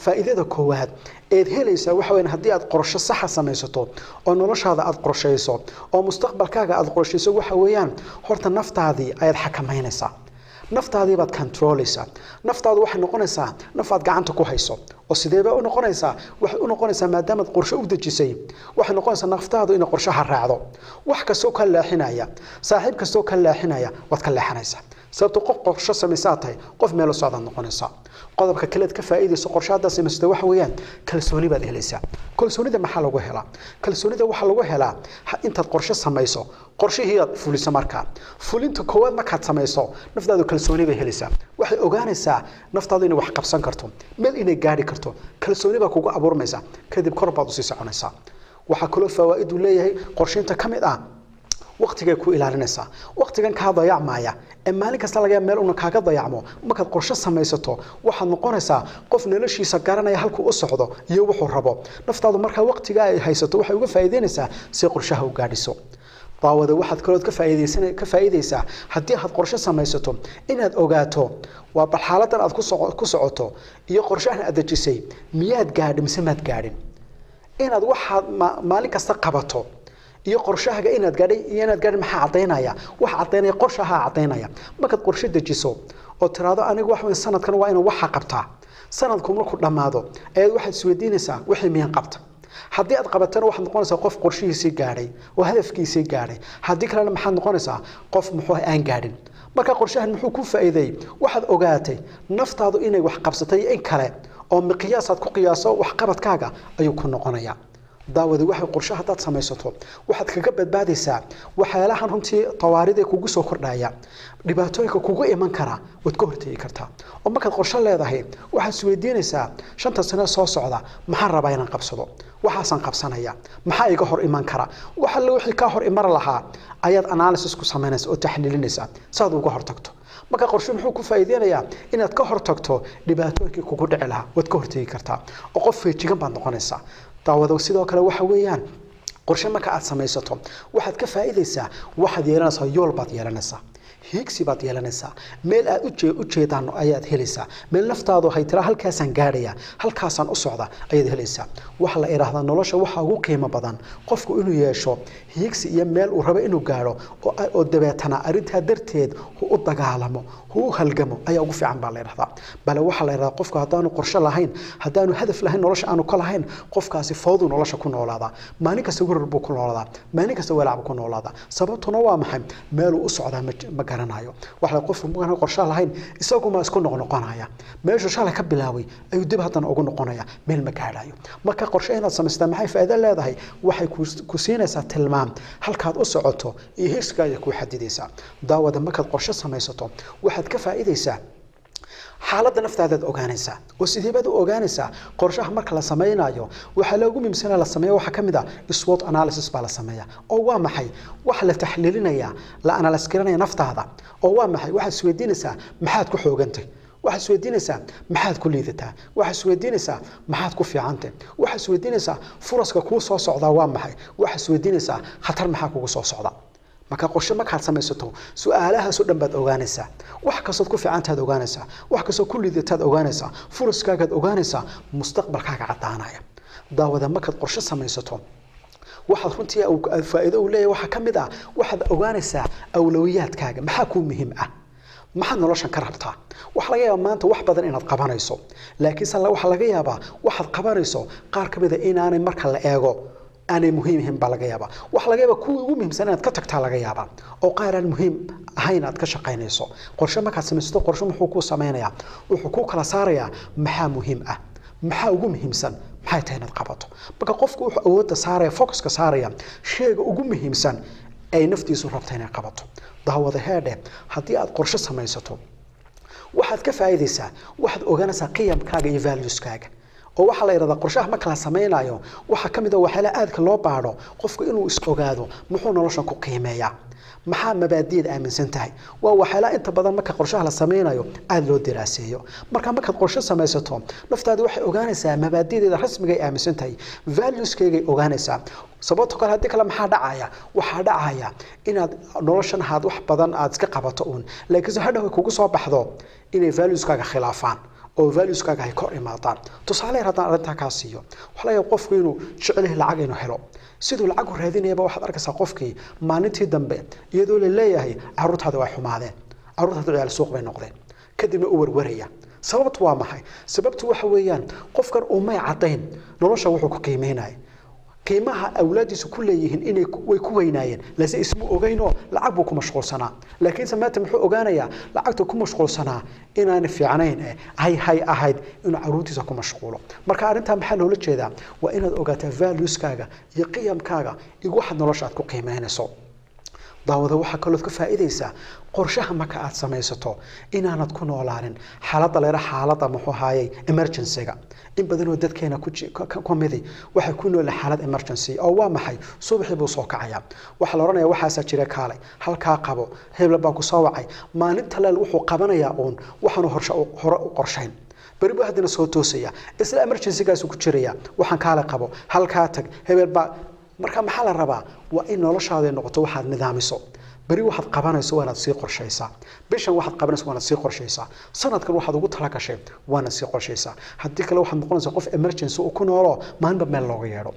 faa'iidada koowaad eed helaysa waxa weyn haddii aad qorshe sax ah samaysato oo noloshaada aad qorsheyso oo mustaqbalkaaga aad qorsheyso waxa weeyaan horta naftaadii ayaad xakameynaysaa naftaadii baad controleysaa naftaadu waxay noqonaysaa nafaad gacanta ku hayso oo sideeba u noqonaysaa waxay u noqonaysaa maadaama qorshe u dejisay waxay noqonaysaa naftaadu in qorshaha raacdo wax kastoo ka leexinaya saaxiib kastoo ka leexinaya waad ka leexanaysaa sababtoo qof qorshe samaysaa tahay qof meel u socda noqonaysaa qodobka kale ka faa'iideyso qorshaada samaysta waxa weeyaan kalsooni baad helaysaa kalsoonida maxaa lagu helaa kalsoonida waxa lagu helaa intaad qorshe samayso qorshihii aad fuliso markaa fulinta koowaad markaad samayso naftaadu kalsooni bay helaysaa waxay ogaanaysaa naftaadu inay wax qabsan karto meel inay gaari karto kalsooni baa kugu abuurmaysa kadib kor baad u sii soconaysaa waxa kale faa'iido u leeyahay qorsheynta kamid ah waqtiga ku ilaalinaysa waqtigan ka dayacmaya maalin kasta laga meel una kaaga dayacmo markaad qorshe samaysato waxaad noqonaysaa qof noloshiisa garanaya halku u socdo iyo wuxuu rabo naftaadu marka waqtiga ay haysato waxay uga faa'iideynaysaa si qorshaha u gaadhiso daawada waxaad kale ka faa'iideysaa haddii aad qorshe samaysato inaad ogaato waa bal xaaladdan aad ku socoto iyo qorshahan aad dejisay miyaad gaadhin mise maad gaadhin inaad waxaad maalin kasta qabato iyo qorshahaaga inaad gaadhin maxaa cadeynaya wax cadeynaya qorshaha cadeynaya markaad qorshe dejiso oo tiraado anigu wax weyn sanadkan waa inaan waxa qabtaa sanadku markuu dhamaado ayaad waxaad isweydiinaysaa wixii miyaan qabta haddii aad qabatana waxaad noqonaysaa qof qorshihiisii gaadhay oo hadafkiisii gaadhay haddii kalena maxaad noqonaysaa qof muxuu aan gaadhin marka qorshahan muxuu ku faa'iiday waxaad ogaatay naftaadu inay wax qabsatay in kale oo miqyaasaad ku qiyaaso wax qabadkaaga ayuu ku noqonayaa daawada waxay qorshe hadaad samaysato waxaad kaga badbaadaysaa waxyaalahan runtii tawaarida kugu soo kordhaya dhibaatooyinka kugu iman kara wad ka hortagi kartaa oo markaad qorshe leedahay waxaad isweydiinaysaa 5 sano soo socda maxaan rabaa inaan qabsado waxaasan qabsanaya maxaa iga hor iman kara waxa la wixii ka hor iman lahaa ayaad analysis ku samaynaysaa oo taxliilinaysaa saad uga hortagto marka qorshe muxuu ku faa'iideynayaa inaad ka hortagto dhibaatooyinka kugu dhici lahaa wad ka hortagi kartaa oo qof feejigan baad noqonaysaa daawada sidoo kale waxa weeyaan qorshe marka aad samaysato waxaad ka faa'iideysaa waxaad yeelanaysaa yool baad yeelanaysaa higsi baad yeelanaysaa meel aad u jeedaan ayaad helaysaa meel naftaadu hay tira halkaasaan gaadhaya halkaasaan u socda ayaad helaysaa waxa la yiraahdaa nolosha waxa ugu qiimo badan qofku inuu yeesho higsi iyo meel uu rabo inuu gaaro oo dabeetana arinta darteed uu dagaalamo uu halgamo ayaa ugu fiican baa la yiraahdaa bal waxa la yiraahdaa qofku hadaanu qorshe lahayn hadaanu hadaf lahayn nolosha aanu ka lahayn qofkaasi fawdu nolosha ku noolaada maalin kasta warar buu ku noolaada maalin kasta walaac ku noolaada sababtuna waa maxay meel uu u socdaa ma garanayo waxa qofku markaan qorshe lahayn isagu ma isku noqonaya meesha shalay ka bilaaway ayuu dib hadan ugu noqonaya meel ma gaarayo marka qorshe inaad samaysataa maxay faa'iido leedahay waxay ku siinaysaa tilmaam halkaad u socoto iyo hiskaaga ku xadidaysaa daawada markaad qorshe samaysato waxaad ka faa'iideysaa xaaladda naftaada ogaanaysa oo sideebad u ogaanaysa qorshaha marka la sameeynayo waxa lagu mimsana la sameeyo waxa kamid ah SWOT analysis baa la sameeyaa oo waa maxay wax la taxliilinaya la analysis garanaya naftaada oo waa maxay waxa isweydiinaysaa maxaad ku xoogantay waxa isweydiinaysaa maxaad ku liidataa waxa isweydiinaysaa maxaad ku fiicantay waxa isweydiinaysaa furaska ku soo socda waa maxay waxa isweydiinaysaa khatar maxaa kugu soo socda marka qorshe markaad samaysato su'aalahaas oo dhan baad ogaanaysaa wax kastoo ku fiicantaad ogaanaysaa wax kastoo ku liidataad ogaanaysaa furaskaaga ogaanaysaa mustaqbalkaaga cadaanaya daawada markaad qorshe samaysato waxaad runtii faa'iido u leeyahay waxa kamid ah waxaad ogaanaysaa awlawiyaadkaaga maxaa ku muhiim ah maxaad noloshan ka rabtaa wax laga yaabaa maanta wax badan inaad qabanayso laakiin waxa laga yaabaa waxaad qabanayso qaar kamid ah inaanay marka la eego أنا مهم بالغيابة وحلاقيبا كل مهم سنة كتكتها لغيابة أو قارن مهم هين أتكشقين يسوع قرش ما كسمستو قرش محوكو سمينيا وحقوق الأسارية محا مهم محا ugu muhiimsan maxay tahay inaad qabato marka qofku wuxuu awoodda saaraya focuska saaraya sheyga ugu muhiimsan ay naftiisu rabto inay qabato daawada heedhe haddii aad qorshe samaysato waxaad ka faa'iideysaa waxaad ogaanaysaa qiyamkaaga iyo valueskaaga oo waxa la yiraahdaa qorshaha marka la sameeyo waxa kamid ah waxyaala aadka loo baaro qofku inuu is ogaado muxuu noloshan ku qiimeeyaa maxaa mabaadi'da aaminsan tahay waa waxyaala inta badan marka qorshaha la sameeyo aad loo diraaseeyo marka qorshe samaysato naftaadu waxay ogaanaysaa mabaadi'da rasmiga ay aaminsan tahay valueskaaga ay ogaanaysaa sababtoo kale hadii kala maxaa dhacaya inaad noloshan wax badan aad iska qabato laakiin hadhow kugu soo baxdo inay valueskaaga khilaafaan oo values-kaaga ay kor imaadaan tusaale haddaan arinta ka siiyo waxa laga qofku inuu jecel yahay lacag inuu helo sidoo lacag u raadinayba waxaad arkaysaa qofkii maalintii dambe iyadoo la leeyahay carruurtaada way xumaadeen carruurtaada ciyaal suuq bay noqdeen kadibna u warwaraya sababtu waa maxay sababtu waxa weeyaan qofkan uu may cadayn nolosha wuxuu ku qiimeynay qiimaha awlaadiisu ku leeyihiin inay way ku weynaayeen laase ismu ogeyno lacag buu ku mashquulsanaa laakiin samaata muxuu ogaanayaa lacagta ku mashquulsanaa inaan fiicnayn hay ahayd inuu caruurtiisa ku mashquulo marka arinta maxaa loola jeedaa waa inaad ogaataa values-kaaga iyo qiyamkaaga iyo waxa nolosha aad ku qiimeynayso daawada waxa kale oo ka faa'iideysa qorshaha marka aad samaysato inaanad ku noolaanin xaaladda leeyahay xaaladda muxuu haayay emergency-ga in badan oo dadkeena ku midi waxa ku nool xaalad emergency oo waa maxay subaxii buu soo kacaya waxa la oranayaa waxaas jira kaalay halka qabo hebel baa ku soo wacay maalinta leel wuxuu qabanayaa waxaan hore u qorshayn bari baa hadana soo toosaya isla emergency-gaas ku jiraya waxaan kaalay qabo halka tag hebel baa marka maxaa la rabaa waa in noloshaada noqoto waxaad nidaamiso bari waxaad qabanayso waana sii qorshaysaa bishan waxaad qabanayso waana sii qorshaysaa sanadkan waxaad ugu tala gashay waana sii qorshaysaa haddii kale waxaad noqonaysaa qof emergency oo ku noolo maalinba meel looga yeero